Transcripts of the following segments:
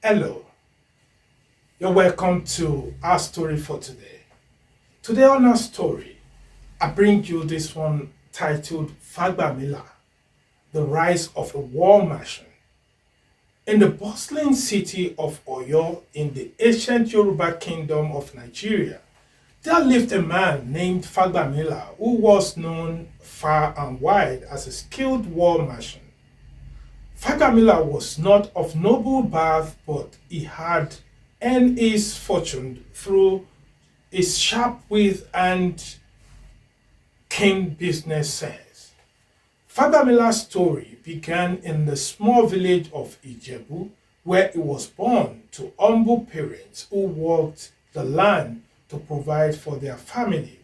Hello, you're welcome to our story for today. Today on our story, I bring you this one titled Fagbamila, the rise of a war machine. In the bustling city of Oyo in the ancient Yoruba kingdom of Nigeria, there lived a man named Fagbamila who was known far and wide as a skilled war machine. Fagbamila was not of noble birth, but he had earned his fortune through his sharp wit and keen business sense. Fagbamila's story began in the small village of Ijebu, where he was born to humble parents who worked the land to provide for their family.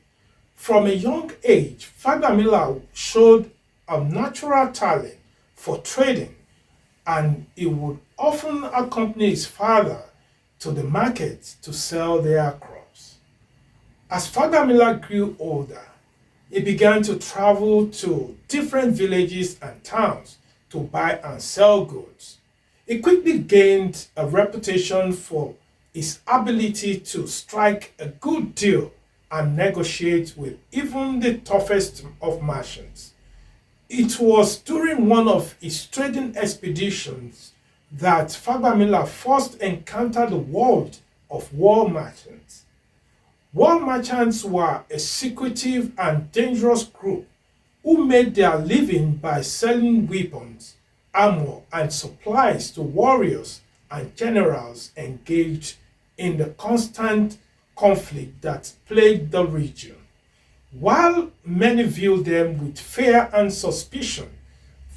From a young age, Fagbamila showed a natural talent for trading, and he would often accompany his father to the market to sell their crops. As Fagbamila grew older, he began to travel to different villages and towns to buy and sell goods. He quickly gained a reputation for his ability to strike a good deal and negotiate with even the toughest of merchants. It was during one of his trading expeditions that Fagbamila first encountered the world of war merchants. War merchants were a secretive and dangerous group who made their living by selling weapons, armor, and supplies to warriors and generals engaged in the constant conflict that plagued the region. While many viewed them with fear and suspicion,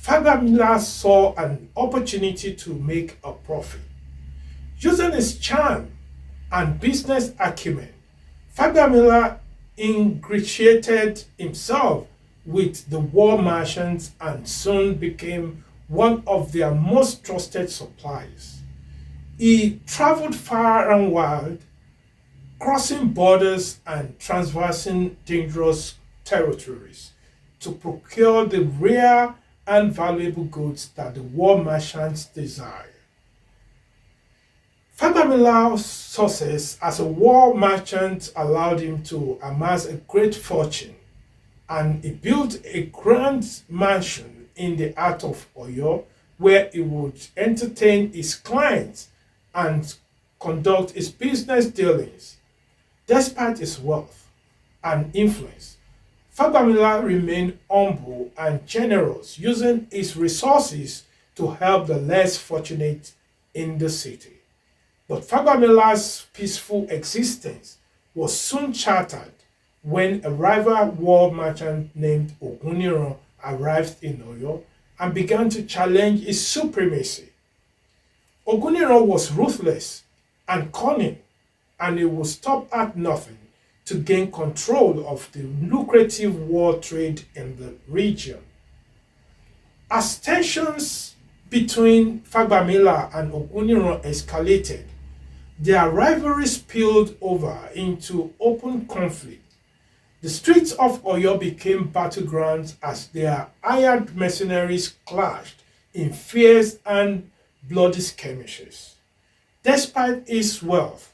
Fagbamila saw an opportunity to make a profit. Using his charm and business acumen, Fagbamila ingratiated himself with the war merchants and soon became one of their most trusted suppliers. He traveled far and wide, crossing borders and traversing dangerous territories to procure the rare and valuable goods that the war merchants desired. Fagbamila's success as a war merchant allowed him to amass a great fortune, and he built a grand mansion in the heart of Oyo where he would entertain his clients and conduct his business dealings. Despite his wealth and influence, Fagbamila remained humble and generous, using his resources to help the less fortunate in the city. But Fagbamila's peaceful existence was soon shattered when a rival war merchant named Oguniro arrived in Oyo and began to challenge his supremacy. Oguniro was ruthless and cunning, and he would stop at nothing to gain control of the lucrative war trade in the region. As tensions between Fagbamila and Oguniro escalated, their rivalry spilled over into open conflict. The streets of Oyo became battlegrounds as their hired mercenaries clashed in fierce and bloody skirmishes. Despite his wealth,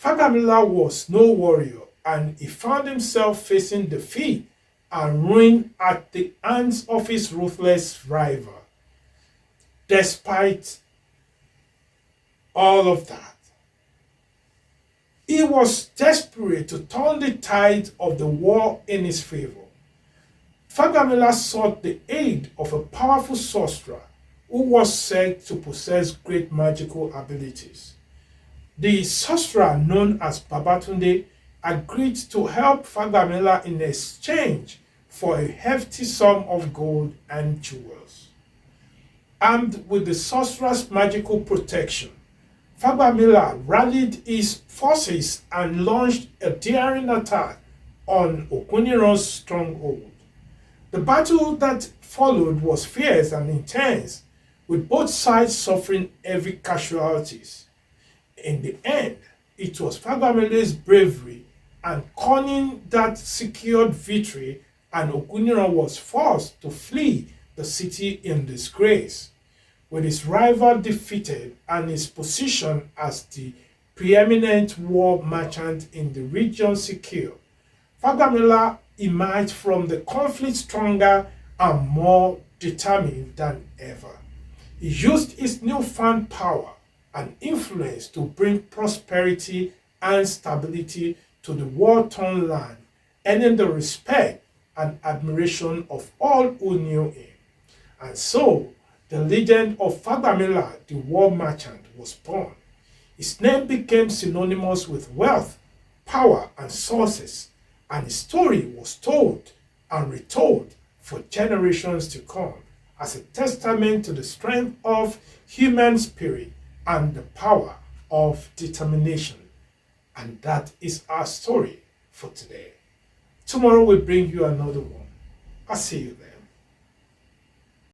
Fagbamila was no warrior, and he found himself facing defeat and ruin at the hands of his ruthless rival. Despite all of that, he was desperate to turn the tide of the war in his favor. Fagbamila sought the aid of a powerful sorcerer who was said to possess great magical abilities. The sorcerer, known as Babatunde, agreed to help Fagbamila in exchange for a hefty sum of gold and jewels. Armed with the sorcerer's magical protection, Fagbamila rallied his forces and launched a daring attack on Okuniro's stronghold. The battle that followed was fierce and intense, with both sides suffering heavy casualties. In the end, it was Fagbamila's bravery and cunning that secured victory, and Oguniro was forced to flee the city in disgrace. with his rival defeated and his position as the preeminent war merchant in the region secure, Fagbamila emerged from the conflict stronger and more determined than ever. He used his newfound power and influence to bring prosperity and stability to the war-torn land, earning the respect and admiration of all who knew him. And so, the legend of Fagbamila, the war merchant, was born. His name became synonymous with wealth, power, and sources, and his story was told and retold for generations to come as a testament to the strength of human spirit and the power of determination. And that is our story for today. Tomorrow we'll bring you another one. I'll see you there.